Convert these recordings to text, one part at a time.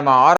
நம்ம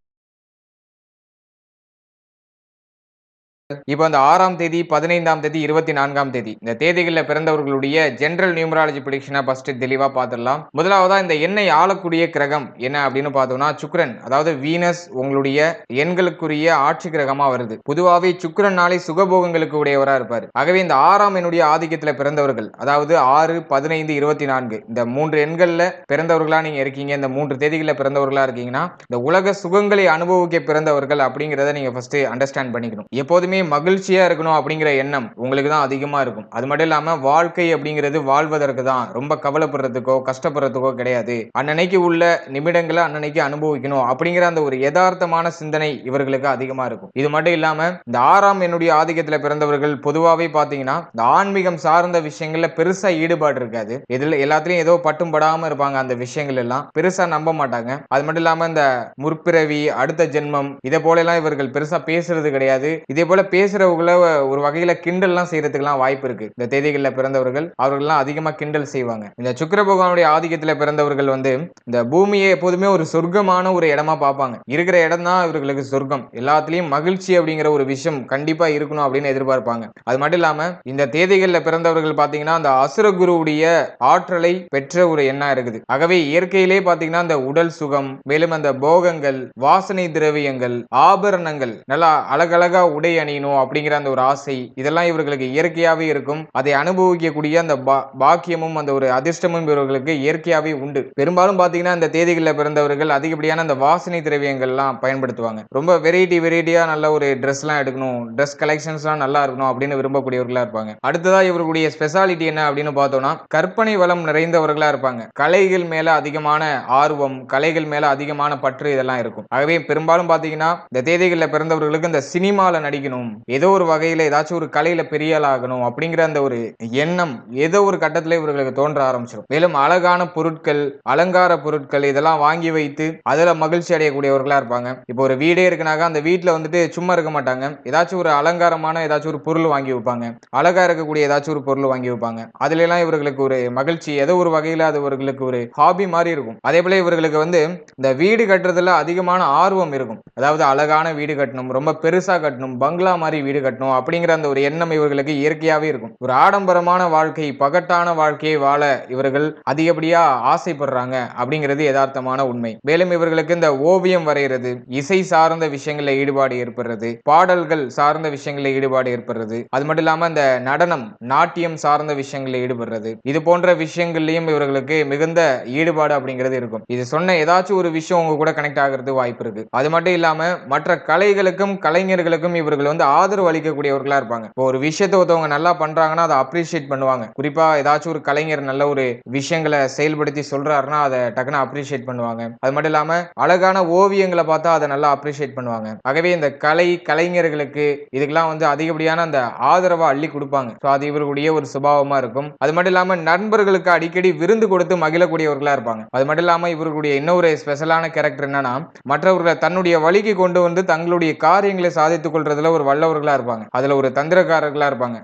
இப்போ அந்த 6ஆம் தேதி, 15ஆம் தேதி, 24ஆம் தேதி இந்த தேதிகள்ல பிறந்தவர்களுடைய ஜெனரல் நியூமராலஜி ப்ரெடிக்ஷன ஃபர்ஸ்ட் தெளிவா பார்த்துடலாம். முதலாவதா இந்த எண்ணை ஆளக்கூடிய கிரகம் என்ன அப்படின்னு பார்த்தோம்னா சுக்கிரன். அதாவது வீனஸ் உங்களுடைய எண்களுக்குரிய ஆட்சி கிரகமா வருது. பொதுவாவே சுக்கிரன்னாலே சுகபோகங்களுக்கு உடையவரா இருப்பாரு. ஆகவே இந்த 6ஆம் எண்ணுடைய ஆதிக்கத்துல பிறந்தவர்கள், அதாவது 6, 15, 24 இந்த 3 எண்கள்ல பிறந்தவர்களா நீங்க இருக்கீங்க. இந்த 3 தேதிகள்ல பிறந்தவர்களா இருக்கீங்கன்னா இந்த உலக சுகங்களை அனுபவிக்க பிறந்தவர்கள் அப்படிங்கிறத நீங்க ஃபர்ஸ்ட் அண்டர்ஸ்டாண்ட் பண்ணிக்கணும். எப்போதுமே மகிழ்ச்சியா இருக்கணும் அப்படிங்கிற எண்ணம் உங்களுக்கு தான் அதிகமா இருக்கும். அது மட்டும் இல்லாம வாழ்க்கை அப்படிங்கிறது வாழ்வதற்கு தான், ரொம்ப கவலைப்படுறதுக்கோ கஷ்டப்படுறதுக்கோ கிடையாது. அன்னன்னைக்கு உள்ள நிமிடங்களை அன்னன்னைக்கு அனுபவிக்கணும் அப்படிங்கிற அந்த ஒரு யதார்த்தமான சிந்தனை இவர்களுக்கு அதிகமா இருக்கும். இது மட்டும் இல்லாம இந்த 6ஆம் எண்ணுடைய ஆதிக்கத்துல பிறந்தவர்கள் பொதுவாவே பாத்தீங்கன்னா இந்த ஆன்மீகம் சார்ந்த விஷயங்கள்ல பெருசா ஈடுபாடு இருக்காது. இதுல எல்லாத்துலயும் ஏதோ பட்டும் படாம இருப்பாங்க. அந்த விஷயங்கள் எல்லாம் பெருசா நம்ப மாட்டாங்க. அது மட்டும் இல்லாம இந்த முற்பிறவி, அடுத்த ஜென்மம் இதை போல எல்லாம் இவர்கள் பெருசா பேசுறது கிடையாது. இதே போல பேசுறவங்கள ஒரு வகையில கிண்டல்லாம் செய்யறதுக்குலாம் வாய்ப்பு இருக்கு. இந்த தேதிகளில் பிறந்தவர்கள் அவர்கள்லாம் அதிகமா கிண்டல் செய்வாங்க. இந்த சுக்கிர பகவானுடைய ஆதிக்கத்தில் பிறந்தவர்கள் வந்து இந்த பூமியை எப்போதுமே ஒரு சொர்க்கமான ஒரு இடமா பார்ப்பாங்க. இருக்கிற இடம் தான் இவர்களுக்கு சொர்க்கம். எல்லாத்துலயும் மகிழ்ச்சி அப்படிங்கிற ஒரு விஷயம் கண்டிப்பா இருக்கணும் அப்படின்னு எதிர்பார்ப்பாங்க. அது மட்டும் இல்லாம இந்த தேதிகளில் பிறந்தவர்கள் பாத்தீங்கன்னா அந்த அசுர குருவுடைய ஆற்றலை பெற்ற ஒரு எண்ணம் இருக்குது. ஆகவே இயற்கையிலே பாத்தீங்கன்னா அந்த உடல் சுகம், மேலும் அந்த போகங்கள், வாசனை திரவியங்கள், ஆபரணங்கள், நல்லா அழகழகா உடை அணியணும் அப்படிங்கிற அந்த ஒரு ஆசை, இதெல்லாம் இவர்களுக்கு இயற்கையாவே இருக்கும். அதை அனுபவிக்கக்கூடிய அந்த பாக்கியமும் அந்த ஒரு அதிர்ஷ்டமும் இவர்களுக்கு இயற்கையாவே உண்டு. பெரும்பாலும் பாத்தீங்கன்னா இந்த தேதிகளில் பிறந்தவர்கள் அதிகப்படியான அந்த வாசனை திரவியங்கள்லாம் பயன்படுத்துவாங்க. ரொம்ப வெரைட்டியா நல்ல ஒரு ட்ரெஸ் எல்லாம் எடுக்கணும், ட்ரெஸ் கலெக்ஷன்ஸ் எல்லாம் நல்லா இருக்கணும் அப்படின்னு விரும்பக்கூடியவர்களா இருப்பாங்க. அடுத்ததா இவர்களுடைய ஸ்பெஷாலிட்டி என்ன அப்படின்னு பார்த்தோம்னா கற்பனை வளம் நிறைந்தவர்களா இருப்பாங்க. கலைகள் மேல அதிகமான ஆர்வம், கலைகள் மேல அதிகமான பற்று இதெல்லாம் இருக்கும். ஆகவே பெரும்பாலும் பாத்தீங்கன்னா இந்த தேதிகளில் பிறந்தவர்களுக்கு இந்த சினிமால நடிக்கணும், ஏதோ ஒரு வகையில ஏதாச்சும் ஒரு கலையில பெரிய ஆகணும் அப்படிங்கிற அந்த ஒரு எண்ணம் ஏதோ ஒரு கட்டத்துல இவர்களுக்கு தோன்ற ஆரம்பிச்சிடும். மேலும் அழகான பொருட்கள், அலங்கார பொருட்கள் இதெல்லாம் வாங்கி வைத்து அதுல மகிழ்ச்சி அடையக்கூடியவர்களா இருப்பாங்க. இப்போ ஒரு வீடே இருக்குனாக்க அந்த வீட்டுல வந்துட்டு சும்மா இருக்க மாட்டாங்க. ஏதாச்சும் ஒரு அலங்காரமான ஏதாச்சும் ஒரு பொருள் வாங்கி வைப்பாங்க. அழகா இருக்கக்கூடிய ஏதாச்சும் ஒரு பொருள் வாங்கி வைப்பாங்க. அதுல எல்லாம் இவர்களுக்கு ஒரு மகிழ்ச்சி, ஏதோ ஒரு வகையில அது இவர்களுக்கு ஒரு ஹாபி மாதிரி இருக்கும். அதே போல இவர்களுக்கு வந்து இந்த வீடு கட்டுறதுல அதிகமான ஆர்வம் இருக்கும். அதாவது அழகான வீடு கட்டணும், ரொம்ப பெருசா கட்டணும், பங்களா மாதிரி வீடு கட்டணும் அப்படிங்கிற அந்த ஒரு எண்ணம் இவர்களுக்கு இயற்கையாவே இருக்கும். ஒரு ஆடம்பரமான வாழ்க்கை, பகட்டான வாழ்க்கையை வாழ இவர்கள் அதிகப்படியா ஆசைப்படுறாங்க அப்படிங்கிறது யதார்த்தமான உண்மை. மேலும் இவர்களுக்கு இந்த ஓவியம் வரைகிறது, இசை சார்ந்த விஷயங்களில் ஈடுபாடு ஏற்படுறது, பாடல்கள் சார்ந்த விஷயங்களில் ஈடுபாடு ஏற்படுறது, அது மட்டும் இல்லாம இந்த நடனம், நாட்டியம் சார்ந்த விஷயங்களில் ஈடுபடுறது, இது போன்ற விஷயங்கள்லயும் இவர்களுக்கு மிகுந்த ஈடுபாடு அப்படிங்கிறது இருக்கும். இது சொன்ன ஏதாச்சும் ஒரு விஷயம் உங்க கூட கனெக்ட் ஆகிறது வாய்ப்பு இருக்கு. அது மட்டும் இல்லாம மற்ற கலைகளுக்கும் கலைஞர்களுக்கும் இவர்கள் வந்து ஆதரவு அளிக்கக்கூடியவர்களா இருப்பாங்க. இப்போ ஒரு விஷயத்தை ஒருத்தவங்க நல்லா பண்றாங்கன்னா அதை அப்ரிஷியேட் பண்ணுவாங்க. குறிப்பா ஏதாச்சும் ஒரு கலைஞர் நல்ல ஒரு விஷயங்களை செயல்படுத்தி சொல்றாருன்னா அதை டக்குன்னு அப்ரிஷியேட் பண்ணுவாங்க. அது மட்டும் இல்லாம அழகான ஓவியங்களை பார்த்தா அதை நல்லா அப்ரிஷியேட் பண்ணுவாங்க. ஆகவே இந்த கலைஞர்களுக்கு இதுக்கெல்லாம் வந்து அதிகப்படியான அந்த ஆதரவை அள்ளி கொடுப்பாங்க. அது இவர்களுடைய ஒரு சுபாவமா இருக்கும். அது மட்டும் இல்லாம நண்பர்களுக்கு அடிக்கடி விருந்து கொடுத்து மகிழக்கூடியவர்களா இருப்பாங்க. அது மட்டும் இல்லாம இவர்களுடைய இன்னொரு ஸ்பெஷலான கேரக்டர் என்னன்னா மற்றவர்களை தன்னுடைய வழிக்கு கொண்டு வந்து தங்களுடைய காரியங்களை சாதித்துக் கொள்றதுல ஒரு வல்லவர்களா இருப்பாங்க. அதுல ஒரு தந்திரக்காரர்களா இருப்பாங்க.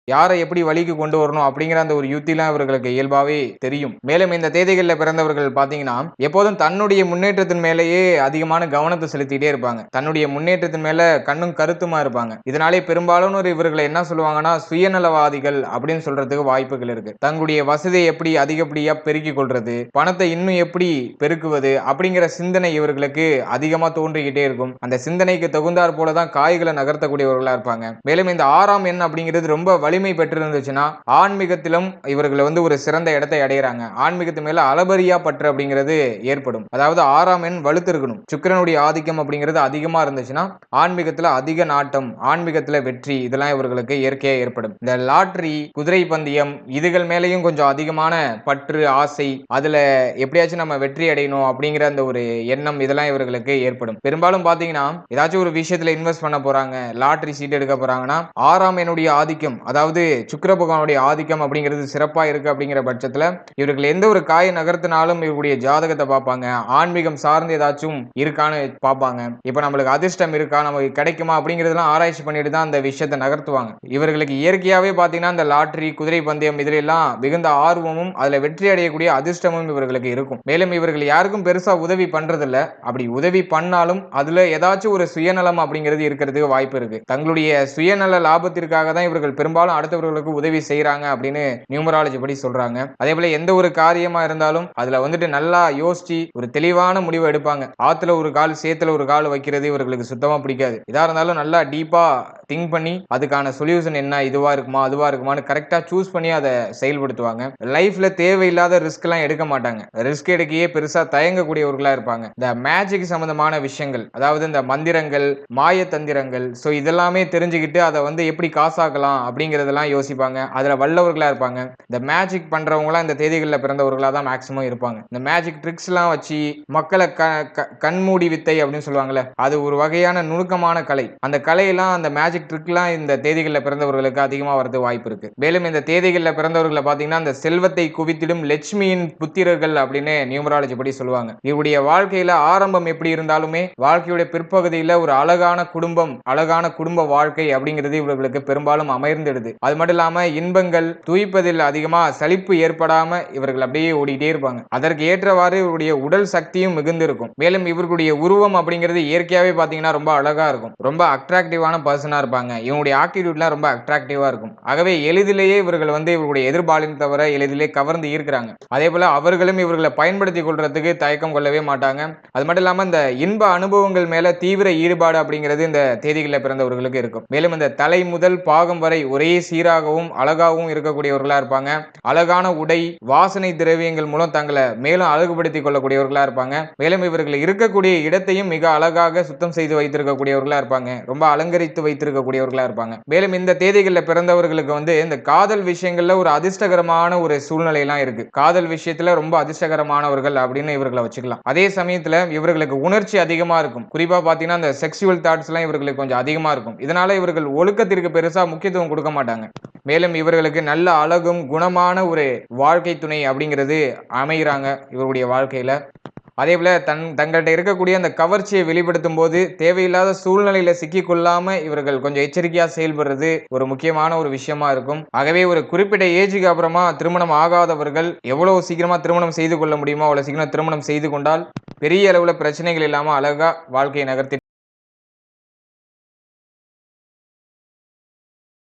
யாரை எப்படி வழிக்கு கொண்டு வரணும் அப்படிங்கிற அந்த ஒரு யுத்திலாம் இவர்களுக்கு இயல்பாவே தெரியும். மேலும் இந்த தேதிகளில் பிறந்தவர்கள் பாத்தீங்கன்னா எப்போதும் தன்னுடைய முன்னேற்றத்தின் மேலேயே அதிகமான கவனத்தை செலுத்திட்டே இருப்பாங்க. தன்னுடைய முன்னேற்றத்தின் மேல கண்ணும் கருத்துமா இருப்பாங்க. இதனாலே பெரும்பாலான இவர்களை என்ன சொல்லுவாங்கன்னா சுயநலவாதிகள் அப்படின்னு சொல்றதுக்கு வாய்ப்புகள் இருக்கு. தங்களுடைய வசதியை எப்படி அதிகப்படியா பெருக்கிக் கொள்றது, பணத்தை இன்னும் எப்படி பெருக்குவது அப்படிங்கிற சிந்தனை இவர்களுக்கு அதிகமா தோன்றிக்கிட்டே இருக்கும். அந்த சிந்தனைக்கு தகுந்தாற் போலதான் காய்களை நகர்த்தக்கூடியவர்களா இருப்பாங்க. மேலும் இந்த 6ஆம் எண் அப்படிங்கிறது ரொம்ப வலிமை பெற்றிருந்துச்சுன்னா ஆன்மீகத்திலும் இவர்கள் வந்து ஒரு சிறந்த இடத்தை அடைகிறாங்க. ஆன்மீகத்து மேல அளபரியா பற்று அப்படிங்கிறது ஏற்படும். அதாவது 6ஆம் எண் வலுத்து இருக்கணும். சுக்கிரனுடைய ஆதிக்கம் அப்படிங்கிறது அதிகமா இருந்துச்சுன்னா ஆன்மீகத்துல அதிக நாட்டம், ஆன்மீகத்துல வெற்றி இதெல்லாம் இவர்களுக்கு இயற்கையா ஏற்படும். இந்த லாட்டரி, குதிரை பந்தயம் இதுகள் மேலேயும் கொஞ்சம் அதிகமான பற்று, ஆசை, அதுல எப்படியாச்சும் நம்ம வெற்றி அடையணும் அப்படிங்கிற அந்த ஒரு எண்ணம் இதெல்லாம் இவர்களுக்கு ஏற்படும். பெரும்பாலும் பாத்தீங்கன்னா ஏதாச்சும் ஒரு விஷயத்துல இன்வெஸ்ட் பண்ண போறாங்க, லாட்டரி சீட் எடுக்க போறாங்கன்னா 6ஆம் எண்ணுடைய ஆதிக்கம், அதாவது அதாவது சுக்கிர பகவானுடைய ஆதிக்கம் அப்படிங்கிறது சிறப்பா இருக்கு அப்படிங்கிற பட்சத்துல இவர்கள் எந்த ஒரு காயை நகர்த்தினாலும் இவருடைய ஜாதகத்தை பார்ப்பாங்க. ஆன்மீகம் சார்ந்து ஏதாச்சும் இருக்கான்னு பார்ப்பாங்க. இப்ப நம்மளுக்கு அதிர்ஷ்டம் இருக்கா, நமக்கு கிடைக்குமா அப்படிங்கிறதெல்லாம் ஆராய்ச்சி பண்ணிட்டு தான் அந்த விஷயத்தை நகர்த்துவாங்க. இவர்களுக்கு இயற்கையாவே பாத்தீங்கன்னா இந்த லாட்டரி, குதிரை பந்தயம் இதுல எல்லாம் மிகுந்த ஆர்வமும் அதுல வெற்றி அடையக்கூடிய அதிர்ஷ்டமும் இவர்களுக்கு இருக்கும். மேலும் இவர்கள் யாருக்கும் பெருசா உதவி பண்றதில்ல. அப்படி உதவி பண்ணாலும் அதுல ஏதாச்சும் ஒரு சுயநலம் அப்படிங்கிறது இருக்கிறதுக்கு வாய்ப்பு இருக்கு. தங்களுடைய சுயநல லாபத்திற்காக தான் இவர்கள் பெரும்பாலும் அடுத்தவர்களுக்கு உதவி செய்யறாங்க அப்படின்னு நியூமராலஜி படி சொல்றாங்க. அதே போல எந்த ஒரு காரியமா இருந்தாலும் அதுல வந்துட்டு நல்லா யோசிச்சு ஒரு தெளிவான முடிவை எடுப்பாங்க. ஆத்துல ஒரு கால் சேத்துல ஒரு கால் வைக்கிறது இவர்களுக்கு சுத்தமா பிடிக்காது. இதா இருந்தாலும் நல்லா டீப்பா திங்க் பண்ணி அதுக்கான சொல்யூஷன் என்ன, இதுவா இருக்குமா அதுவா இருக்குமான்னு கரெக்டா சூஸ் பண்ணி அதை செயல்படுத்துவாங்க. லைஃப்ல தேவையில்லாத ரிஸ்க் எல்லாம் எடுக்க மாட்டாங்க. ரிஸ்க் எடுக்கையே பெருசா தயங்கக்கூடியவர்களா இருப்பாங்க. இந்த மேஜிக் சம்பந்தமான விஷயங்கள், அதாவது இந்த மந்திரங்கள், மாய தந்திரங்கள், சோ இதெல்லாமே தெரிஞ்சுக்கிட்டு அதை வந்து எப்படி காசாக்கலாம் அப்படிங்கறதெல்லாம் யோசிப்பாங்க. அதுல வல்லவர்களா இருப்பாங்க. இந்த மேஜிக் பண்றவங்களா இந்த தேதிகளில் பிறந்தவர்களா தான் மேக்சிமம் இருப்பாங்க. இந்த மேஜிக் ட்ரிக்ஸ் எல்லாம் வச்சு மக்களை கண்மூடி வித்தை அப்படின்னு சொல்லுவாங்கல்ல, அது ஒரு வகையான நுணுக்கமான கலை. அந்த கலையெல்லாம் அந்த மேஜிக் ட்ரிக்லாம் இந்த தேதிகளில் பிறந்தவர்களுக்கு அதிகமா வரது வாய்ப்பு இருக்கு. மேலும் இந்த தேதிகளில் பிறந்தவர்களை பாத்தீங்கன்னா அந்த செல்வத்தை குவித்திடும் லட்சுமியின் புத்திரர்கள் அப்படின்னு நியூமராலஜி படி சொல்லுவாங்க. இவருடைய வாழ்க்கையில ஆரம்பம் எப்படி இருந்தாலுமே வாழ்க்கையுடைய பிற்பகுதியில ஒரு அழகான குடும்ப வாழ்க்கை அப்படிங்கிறது இவர்களுக்கு பெரும்பாலும் அமர்ந்திடுது. அது மட்டும் இல்லாம இன்பங்கள் துய்ப்பதில் அதிகமா சலிப்பு ஏற்படாம இவர்கள் அப்படியே ஓடிட்டே இருப்பாங்க. அதற்கு ஏற்றவாறு இவருடைய உடல் சக்தியும் மிகுந்து இருக்கும். மேலும் இவர்களுடைய உருவம் அப்படிங்கிறது இயற்கையாவே பாத்தீங்கன்னா ரொம்ப அழகா இருக்கும். ரொம்ப அட்ராக்டிவான பர்சனா இருப்பாங்க. இவங்களுடைய ஆட்டிடியூட்லாம் ரொம்ப அட்ராக்டிவா இருக்கும். ஆகவே எளிதிலேயே இவர்கள் வந்து இவருடைய எதிர்பாலின் தவிர எளிதிலே கவர்ந்து ஈர்க்கிறாங்க. அதே போல அவர்களும் இவர்களை பயன்படுத்திக் கொள்றதுக்கு தயக்கம் கொள்ளவே மாட்டாங்க. அது மட்டும் இல்லாம இந்த இன்ப அனுபவங்கள் மேல தீவிர ஈடுபாடு அப்படிங்கிறது இந்த தேதிகளில் பிறந்தவர்களுக்கு இருக்கும். மேலும் இந்த தலை முதல் பாகம் வரை ஒரே சீராகவும் அழகாகவும் இருக்கக்கூடியவர்களா இருப்பாங்க. அழகான உடை, வாசனை திரவியங்கள் மூலம் தங்களை மேலும் அழகுபடுத்திக் கொள்ளக்கூடியவர்களா இருப்பாங்க. மேலும் இவர்கள் இருக்கக்கூடிய இடத்தையும் மிக அழகாக சுத்தம் செய்து வைத்திருக்கக்கூடியவர்களா இருப்பாங்க. ரொம்ப அலங்கரித்து வைத்திருக்கக்கூடியவர்களா இருப்பாங்க. மேலும் இந்த தேதிகளில் பிறந்தவர்களுக்கு வந்து இந்த காதல் விஷயங்கள்ல ஒரு அதிர்ஷ்டகரமான ஒரு சூழ்நிலை எல்லாம் இருக்கு. காதல் விஷயத்துல ரொம்ப அதிர்ஷ்டகரமானவர்கள் அப்படின்னு இவர்களை வச்சுக்கலாம். அதே சமயத்துல இவர்களுக்கு உணர்ச்சி அதிகமா இருக்கும். குறிப்பா பாத்தீங்கன்னா இந்த செக்சுவல் தாட்ஸ் எல்லாம் இவர்களுக்கு கொஞ்சம் அதிகமா இருக்கும். இதனால இவர்கள் ஒழுக்கத்திற்கு பெருசா முக்கியத்துவம் கொடுக்க மாட்டாங்க. மேலும் இவர்களுக்கு நல்ல அழகும் குணமான ஒரு வாழ்க்கை துணை அப்படிங்கிறது அமைகிறாங்க இவருடைய வாழ்க்கையில. அதே போல தங்கள்கிட்ட இருக்கக்கூடிய அந்த கவர்ச்சியை வெளிப்படுத்தும் போது தேவையில்லாத சூழ்நிலையில சிக்கிக் கொள்ளாம இவர்கள் கொஞ்சம் எச்சரிக்கையா செயல்படுறது ஒரு முக்கியமான ஒரு விஷயமா இருக்கும். ஆகவே ஒரு குறிப்பிட்ட ஏஜுக்கு அப்புறமா திருமணம் ஆகாதவர்கள் எவ்வளவு சீக்கிரமா திருமணம் செய்து கொள்ள முடியுமோ அவ்வளவு சீக்கிரம் திருமணம் செய்து கொண்டால் பெரிய அளவுல பிரச்சனைகள் இல்லாம அழகா வாழ்க்கையை நகர்த்தி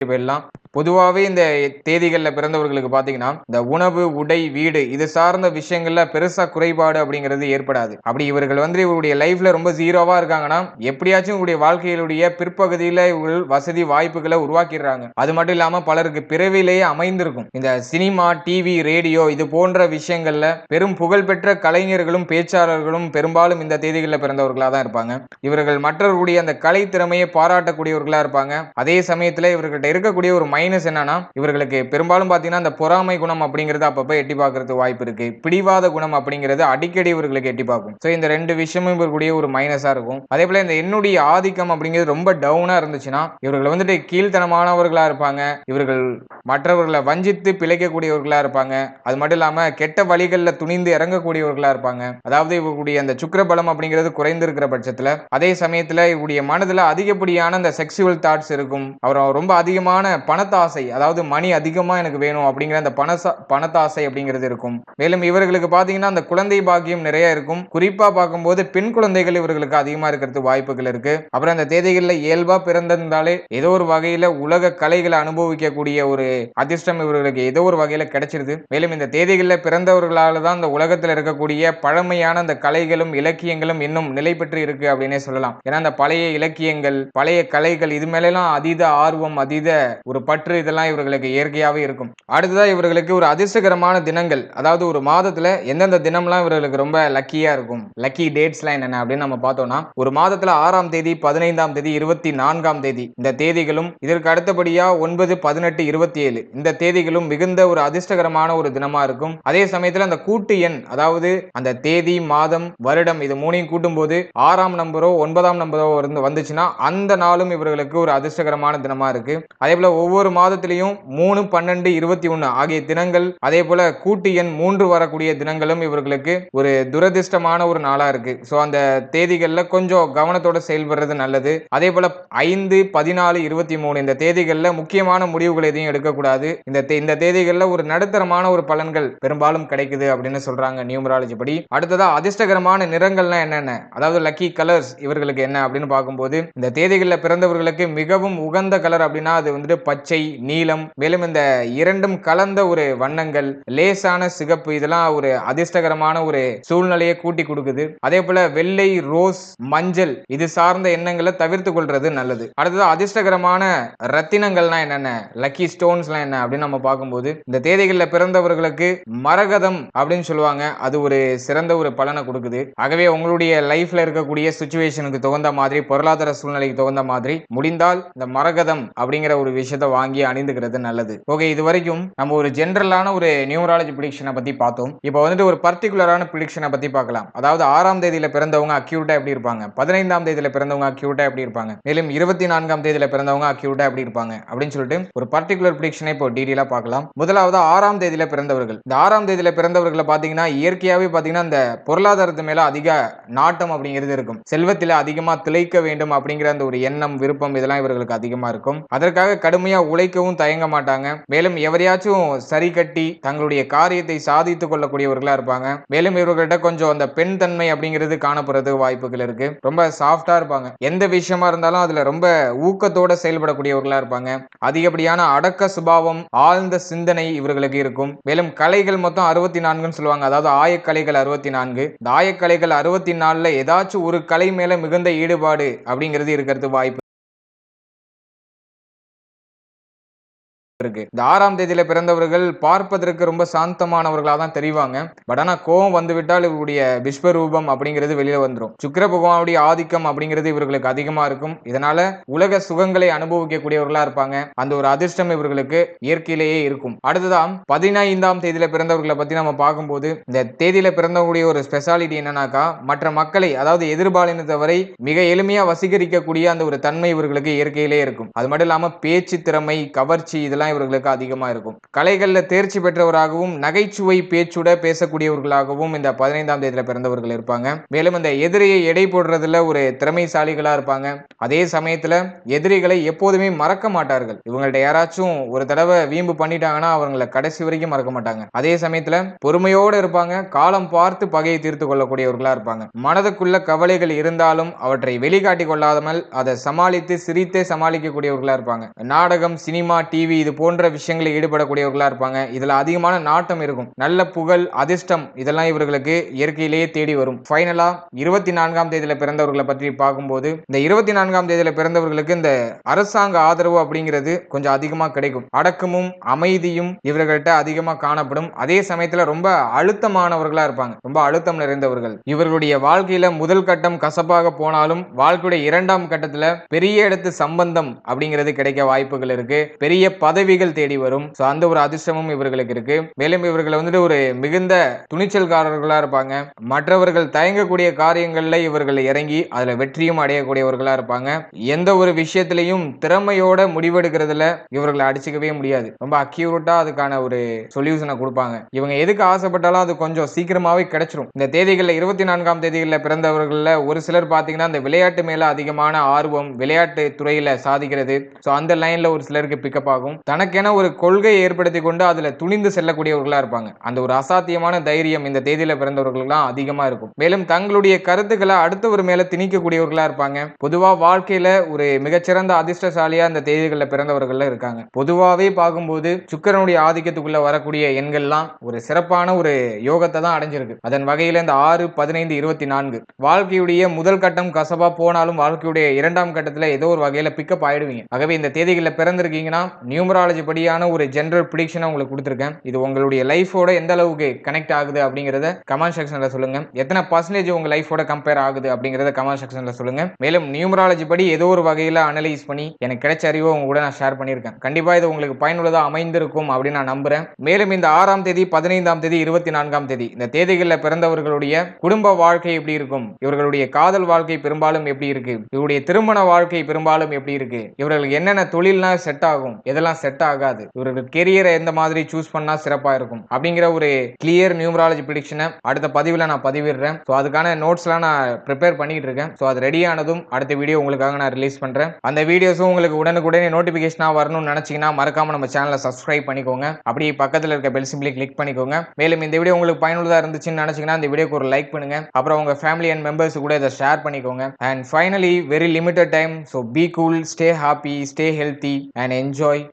போயிடலாம். பொதுவாகவே இந்த தேதிகளில் பிறந்தவர்களுக்கு பார்த்தீங்கன்னா இந்த உணவு, உடை, வீடு இது சார்ந்த விஷயங்கள்ல பெருசா குறைபாடு அப்படிங்கிறது ஏற்படாது. அப்படி இவர்கள் வந்து இவருடைய லைஃப்ல ரொம்ப ஜீரோவா இருக்காங்கன்னா எப்படியாச்சும் இவருடைய வாழ்க்கையிலுடைய பிற்பகுதியில இவர்கள் வசதி வாய்ப்புகளை உருவாக்கிடுறாங்க. அது மட்டும் இல்லாம பலருக்கு பிறவிலேயே அமைந்திருக்கும். இந்த சினிமா, டிவி, ரேடியோ இது போன்ற விஷயங்கள்ல பெரும் புகழ்பெற்ற கலைஞர்களும் பேச்சாளர்களும் பெரும்பாலும் இந்த தேதிகளில் பிறந்தவர்களா தான் இருப்பாங்க. இவர்கள் மற்றவர்களுடைய அந்த கலை திறமையை பாராட்டக்கூடியவர்களா இருப்பாங்க. அதே சமயத்துல இவர்கிட்ட இருக்கக்கூடிய ஒரு மைனஸ் என்னன்னா இவர்களுக்கு பெரும்பாலும் பாத்தீங்கன்னா இந்த பொறாமை குணம் அப்படிங்கிறது அப்பப்ப எட்டி பார்க்கறது வாய்ப்பு இருக்கு. பிடிவாத குணம் அப்படிங்கிறது அடிக்கடி இவர்களுக்கு எட்டி பார்க்கும். சோ இந்த ரெண்டு விஷயமும் இவர்களுடைய ஒரு மைனஸா இருக்கும். அதே போல இந்த எண்ணுடைய ஆதிக்கம் அப்படிங்கிறது ரொம்ப டவுனா இருந்துச்சுன்னா இவர்கள் வந்துட்டு கீழ்த்தனமானவர்களா இருப்பாங்க. இவர்கள் மற்றவர்களை வஞ்சித்து பிழைக்கக்கூடியவர்களா இருப்பாங்க. அது மட்டும் இல்லாம கெட்ட வழிகள்ல துணிந்து இறங்கக்கூடியவர்களா இருப்பாங்க. அதாவது இவர்களுடைய அந்த சுக்கிர பலம் அப்படிங்கிறது குறைந்து இருக்கிற பட்சத்துல அதே சமயத்துல இவருடைய மனதுல அதிகப்படியான அந்த செக்சுவல் தாட்ஸ் இருக்கும். அவர் ரொம்ப அதிகமான பணத்தாசை, அதாவது மணி அதிகமா எனக்கு வேணும் அப்படிங்கிற அந்த பணத்தாசை அப்படிங்கிறது இருக்கும். மேலும் இவர்களுக்கு பாத்தீங்கன்னா அந்த குழந்தை பாக்கியம் நிறைய இருக்கும். குறிப்பா பார்க்கும்போது பெண் குழந்தைகள் இவர்களுக்கு அதிகமா இருக்கிறது வாய்ப்புகள் இருக்கு. அப்புறம் அந்த தேதிகளில் இயல்பா பிறந்திருந்தாலே ஏதோ ஒரு வகையில உலக கலைகளை அனுபவிக்கக்கூடிய ஒரு அதிர்ஷ்டம் இவர்களுக்கு ஏதோ ஒரு வகையில கிடைச்சிருது. மேலும் இந்த தேதிகளில் பிறந்தவர்களால தான் இந்த உலகத்தில் இருக்கக்கூடிய பழமையான அந்த கலைகளும் இலக்கியங்களும் இன்னும் நிலை பெற்று இருக்கு அப்படின்னே சொல்லலாம். ஏன்னா அந்த பழைய இலக்கியங்கள், பழைய கலைகள் இது மேலாம் அதீத ஆர்வம், அதீத ஒரு பற்று இதெல்லாம் இவர்களுக்கு இயற்கையாவே இருக்கும். அடுத்ததா இவர்களுக்கு ஒரு அதிர்ஷ்டகரமான தினங்கள், அதாவது ஒரு மாதத்துல எந்தெந்த தினம்லாம் இவர்களுக்கு ரொம்ப லக்கியா இருக்கும், லக்கி டேட்ஸ்லாம் என்னென்ன அப்படின்னு நம்ம பார்த்தோம்னா ஒரு மாதத்துல 6ஆம் தேதி, 15ஆம் தேதி, 24ஆம் தேதி இந்த தேதிகளும் இதற்கு அடுத்தபடியா 9, 18, 27 இந்த தேதிகளும் மிகுந்த ஒரு அதிர்ஷ்டகரமான ஒரு தினமா இருக்கும். அதே சமயத்துல அந்த கூட்டு எண், அதாவது அந்த தேதி, மாதம், வருடம் இது மூணையும் கூட்டும் போது 6ஆம் நம்பரோ 9ஆம் நம்பரோ வந்துச்சுன்னா அந்த நாளும் இவர்களுக்கு ஒரு அதிர்ஷ்டகரமான தினமா இருக்கு. அதே போல ஒவ்வொரு ஒவ்வொரு மாதத்திலையும் 3, 12, 21 ஆகிய தினங்கள், அதே போல கூட்டு எண் 3 வரக்கூடிய தினங்களும் இவர்களுக்கு ஒரு துரதிர்ஷ்டமான ஒரு நாளா இருக்கு. சோ அந்த தேதிகள்ல கொஞ்சம் கவனத்தோட செயல்படுறது நல்லது. அதே போல 5, 14, 23 இந்த தேதிகள்ல முக்கியமான முடிவுகள் எதையும் எடுக்கக்கூடாது. இந்த தேதிகள்ல ஒரு நடுத்தரமான ஒரு பலன்கள் பெரும்பாலும் கிடைக்குது அப்படின்னு சொல்றாங்க நியூமராலஜி படி. அடுத்ததா அதிர்ஷ்டகரமான நிறங்கள்னா என்னென்ன, அதாவது லக்கி கலர்ஸ் இவர்களுக்கு என்ன அப்படின்னு பார்க்கும்போது, இந்த தேதிகளில் பிறந்தவர்களுக்கு மிகவும் உகந்த கலர் அப்படின்னா அது வந்துட்டு பச்சை, நீலம், மேலும் இந்த இரண்டும் கலந்த ஒரு வண்ணங்கள், லேசான சிகப்பு, இதெல்லாம் ஒரு அதிர்ஷ்டகரமான ஒரு சூழ்நிலையை கூட்டி கொடுக்குது. அதே போல வெள்ளை, ரோஸ், மஞ்சள் இது சார்ந்த எண்ணங்களை தவிர்த்து கொள்றது நல்லது. அடுத்தது அதிர்ஷ்டகரமான ரத்தினங்கள்னா என்னென்ன, லக்கி ஸ்டோன்ஸ்லாம் என்ன அப்படின்னு நம்ம பார்க்கும்போது, இந்த தேதிகளில் பிறந்தவர்களுக்கு மரகதம் அப்படின்னு சொல்லுவாங்க. அது ஒரு சிறந்த ஒரு பலனை கொடுக்குது. ஆகவே உங்களுடைய லைஃப்ல இருக்கக்கூடிய சிச்சுவேஷனுக்கு தகுந்த மாதிரி, பொருளாதார சூழ்நிலைக்கு தகுந்த மாதிரி முடிந்தால் இந்த மரகதம் அப்படிங்கிற ஒரு விஷயத்தை வாங்கி அணிந்துக்கிறது நல்லது. ஓகே, இது வரைக்கும் நம்ம ஒரு ஜெனரலான ஒரு நியூமராலஜி ப்ரெடிக்ஷனை பத்தி பார்த்தோம். இப்போ வந்துட்டு ஒரு பர்டிகுலரான ப்ரெடிக்ஷனை பத்தி பார்க்கலாம். அதாவது 6ஆம் தேதியில பிறந்தவங்க அக்யூரேட்டா எப்படி இருப்பாங்க, 15ஆம் தேதியில பிறந்தவங்க அக்யூரேட்டா எப்படி இருப்பாங்க, மேலும் 24ஆம் தேதியில பிறந்தவங்க அக்யூரேட்டா எப்படி இருப்பாங்க அப்படின்னு சொல்லிட்டு ஒரு பர்டிகுலர் ப்ரெடிக்ஷனை இப்போ டீடைலா பார்க்கலாம். முதலாவது 6ஆம் தேதியில பிறந்தவர்கள். இந்த 6ஆம் தேதியில பிறந்தவர்களை பாத்தீங்கன்னா இயற்கையாவே பாத்தீங்கன்னா இந்த பொருளாதாரத்து மேல அதிக நாட்டம் அப்படிங்கிறது இருக்கும். செல்வத்தில அதிகமா திளைக்க வேண்டும் அப்படிங்கிற அந்த ஒரு எண்ணம், விருப்பம் இதெல்லாம் இவர்களுக்கு அதிகமா இருக்கும். அதற்காக கடுமையா உழைக்கவும் தயங்க மாட்டாங்க. மேலும் எவரையாச்சும் சரி கட்டி தங்களுடைய காரியத்தை சாதித்துக் கொள்ளக்கூடியவர்களா இருப்பாங்க. மேலும் இவர்கள்ட்ட கொஞ்சம் அந்த பெண் தன்மை அப்படிங்கிறது காணப்படுறதுக்கு வாய்ப்புகள் இருக்கு. ரொம்ப சாஃப்டா இருப்பாங்க. எந்த விஷயமா இருந்தாலும் அதுல ரொம்ப ஊக்கத்தோட செயல்படக்கூடியவர்களா இருப்பாங்க. அதிகப்படியான அடக்க சுபாவம், ஆழ்ந்த சிந்தனை இவர்களுக்கு இருக்கும். மேலும் கலைகள் மொத்தம் 64ன்னு சொல்லுவாங்க. அதாவது ஆயக்கலைகள் 64. இந்த ஆயக்கலைகள் 64ல ஏதாச்சும் ஒரு கலை மேல மிகுந்த ஈடுபாடு அப்படிங்கிறது இருக்கிறது வாய்ப்பு இருக்கு. இந்த 6ஆம் தேதியில பிறந்தவர்கள் பார்ப்பதற்கு ரொம்ப சாந்தமானவர்களாக தான் தெரிவாங்க. பட் ஆனா கோபம் வந்துவிட்டால் இவருடைய விஸ்வரூபம் அப்படிங்கிறது வெளியில வந்துடும். சுக்கிர பகவானுடைய ஆதிக்கம் அப்படிங்கிறது இவர்களுக்கு அதிகமா இருக்கும். இதனால உலக சுகங்களை அனுபவிக்கக்கூடியவர்களா இருப்பாங்க. அந்த ஒரு அதிர்ஷ்டம் இவர்களுக்கு இயற்கையிலேயே இருக்கும். அடுத்ததான் 15ஆம் தேதியில பிறந்தவர்களை பத்தி நம்ம பார்க்கும்போது, இந்த தேதியில பிறந்தவங்களுடைய ஒரு ஸ்பெஷாலிட்டி என்னன்னாக்கா, மற்ற மக்களை அதாவது எதிர்பாலினத்தவரை மிக எளிமையா வசீகரிக்கக்கூடிய அந்த ஒரு தன்மை இவர்களுக்கு இயற்கையிலே இருக்கும். அது மட்டும் இல்லாம பேச்சு திறமை, கவர்ச்சி இதெல்லாம் இவர்களுக்கு அதிகமா இருக்கும். கலைகள்ல தேர்ச்சி பெற்றவராகவும் நகைச்சுவை பேச்சுட பேசக்கூடியவர்களாகவும் இந்த 15ஆம் தேதியில பிறந்தவர்கள் இருப்பாங்க. மேலும் இந்த எதிரியை எடை போடுறதுல ஒரு திறமைசாலிகளா இருப்பாங்க. அதே சமயத்துல எதிரிகளை எப்போதுமே மறக்க மாட்டார்கள். இவங்கள்ட்ட யாராச்சும் ஒரு தடவை வீம்பு பண்ணிட்டாங்கன்னா அவங்களை கடைசி வரைக்கும் மறக்க மாட்டாங்க. அதே சமயத்துல பொறுமையோடு இருப்பாங்க. காலம் பார்த்து பகையை தீர்த்து கொள்ளக்கூடியவர்களா இருப்பாங்க. மனதுக்குள்ள கவலைகள் இருந்தாலும் அவற்றை வெளிக்காட்டி கொள்ளாமல் அதை சமாளித்து சிரித்தே சமாளிக்கக்கூடியவர்களா இருப்பாங்க. நாடகம், சினிமா, டிவி இது போன்ற விஷயங்களில் ஈடுபடக்கூடியவர்களா இருப்பாங்க. இதுல அதிகமான நாட்டம் இருக்கும். நல்ல புகழ், அதிர்ஷ்டம் இதெல்லாம் இவர்களுக்கு இயற்கையிலேயே தேடி வரும். ஃபைனலா 24ஆம் தேதியில பிறந்தவர்களை பற்றி பார்க்கும்போது, இந்த 24ஆம் தேதியில பிறந்தவர்களுக்கு இந்த அரசாங்க ஆதரவு அப்படிங்கிறது கொஞ்சம் அதிகமா கிடைக்கும். அடக்கமும் அமைதியும் இவர்கள்ட்ட அதிகமா காணப்படும். அதே சமயத்துல ரொம்ப அழுத்தமானவர்களா இருப்பாங்க. ரொம்ப அழுத்தம் நிறைந்தவர்கள். இவர்களுடைய வாழ்க்கையில முதல் கட்டம் கசப்பாக போனாலும் வாழ்க்கையுடைய 2ஆம் கட்டத்துல பெரிய இடத்து சம்பந்தம் அப்படிங்கிறது கிடைக்க வாய்ப்புகள் இருக்கு. பெரிய பதவிகள் தேடி வரும். அந்த ஒரு அதிர்ஷ்டமும் இவர்களுக்கு இருக்கு. மேலும் இவர்கள் வந்துட்டு ஒரு மிகுந்த துணிச்சல்காரர்களா இருப்பாங்க. மற்றவர்கள் தயங்கக்கூடிய காரியங்கள்ல இவர்கள் இறங்கி அதுல வெற்றியும் அடையக்கூடியவர்களா இருப்பாங்க. எந்த ஒரு விஷயத்திலையும் திறமையோட முடிவெடுக்கிறதுல இவர்களை அடிச்சுக்கவே முடியாது. ரொம்ப அக்யூரேட்டா அதுக்கான ஒரு சொல்யூஷனை கொடுப்பாங்க. இவங்க எதுக்கு ஆசைப்பட்டாலும் அது கொஞ்சம் சீக்கிரமாவே கிடைச்சிரும். இந்த தேதிகள்ல 24ஆம் தேதிகளில் பிறந்தவர்கள்ல ஒரு சிலர் பாத்தீங்கன்னா இந்த விளையாட்டு மேல அதிகமான ஆர்வம், விளையாட்டு துறையில சாதிக்கிறது, அந்த லைன்ல ஒரு சிலருக்கு பிக்கப் ஆகும். தனக்கென ஒரு கொள்கையை ஏற்படுத்தி கொண்டு அதுல துணிந்து செல்லக்கூடியவர்களா இருப்பாங்க. அந்த ஒரு அசாத்தியமான தைரியம் இந்த தேதியில பிறந்தவர்களுக்கு அதிகமா இருக்கும். மேலும் தங்களுடைய கருத்துக்களை அடுத்தவர் மேல திணிக்கக்கூடியவர்களா இருப்பாங்க. பொதுவா வாழ்க்கையில ஒரு மிகச்சிறந்த அதிர்ஷ்டசாலியா இந்த தேதிகளில் பிறந்தவர்கள் இருக்காங்க. பொதுவாவே பார்க்கும்போது சுக்கிரனுடைய ஆதிக்கத்துக்குள்ள வரக்கூடிய எண்கள்லாம் ஒரு சிறப்பான ஒரு யோகத்தை தான் அடைஞ்சிருக்கு. அதன் வகையில இந்த 6, 15, 24 வாழ்க்கையுடைய முதல் கட்டம் கசப்பா போனாலும் வாழ்க்கையுடைய 2ஆம் கட்டத்துல ஏதோ ஒரு வகையில பிக்கப் ஆயிடுவீங்க. ஆகவே இந்த தேதிகளில் பிறந்திருக்கீங்கன்னா நியூமராலஜி படியான ஒரு ஜெனரல் ப்ரெடிக்ஷனை உங்களுக்கு கொடுத்திருக்கேன். இது உங்களுடைய லைஃபோட எந்த அளவுக்கு கனெக்ட் ஆகுது அப்படிங்கறத கமெண்ட் செக்ஷன்ல சொல்லுங்க. எத்தனை பர்சன்டேஜ் உங்க லைஃபோட கம்பேர் ஆகுது அப்படிங்கறத கமெண்ட் செக்ஷன்ல சொல்லுங்க. மேலும் நியூமராலஜி படி ஏதோ ஒரு வகையில அனலைஸ் பண்ணி எனக்கு கிடைச்ச அறிவை உங்க கூட நான் ஷேர் பண்ணியிருக்கேன். கண்டிப்பா இது உங்களுக்கு பயனுள்ளதா அமைந்திருக்கும் அப்படின்னு நான் நம்புறேன். மேலும் இந்த 6ஆம் தேதி, 15ஆம் தேதி, 24ஆம் தேதி இந்த தேதிகளில் பிறந்தவர்களுடைய குடும்ப வாழ்க்கை எப்படி இருக்கும், இவர்களுடைய காதல் வாழ்க்கை பெரும்பாலும் எப்படி இருக்கு, இவருடைய திருமண வாழ்க்கை பெரும்பாலும் எப்படி இருக்கு, இவர்களுக்கு என்னென்ன தொழில்னா செட் ஆகும், எதெல்லாம் செட் செட் ஆகாது, இவரோட கெரியரை எந்த மாதிரி சூஸ் பண்ணா சிறப்பா இருக்கும் அப்படிங்கிற ஒரு கிளியர் நியூமராலஜி ப்ரெடிக்ஷனை அடுத்த பதிவில் நான் பதிவிடுறேன். ஸோ அதுக்கான நோட்ஸ்லாம் நான் ப்ரிப்பேர் பண்ணிட்டு இருக்கேன். ஸோ அது ரெடி ஆனதும் அடுத்த வீடியோ உங்களுக்காக நான் ரிலீஸ் பண்றேன். அந்த வீடியோஸும் உங்களுக்கு உடனுக்குடனே நோட்டிபிகேஷனா வரணும்னு நினைச்சீங்கன்னா மறக்காம நம்ம சேனலை சப்ஸ்கிரைப் பண்ணிக்கோங்க. அப்படி பக்கத்தில் இருக்க பெல் சிம்பிளை கிளிக் பண்ணிக்கோங்க. மேலும் இந்த வீடியோ உங்களுக்கு பயனுள்ளதா இருந்துச்சுன்னு நினைச்சீங்கன்னா இந்த வீடியோக்கு ஒரு லைக் பண்ணுங்க. அப்புறம் உங்க ஃபேமிலி அண்ட் மெம்பர்ஸ் கூட இதை ஷேர் பண்ணிக்கோங்க. And finally very limited time, so be cool, stay happy, stay healthy and enjoy.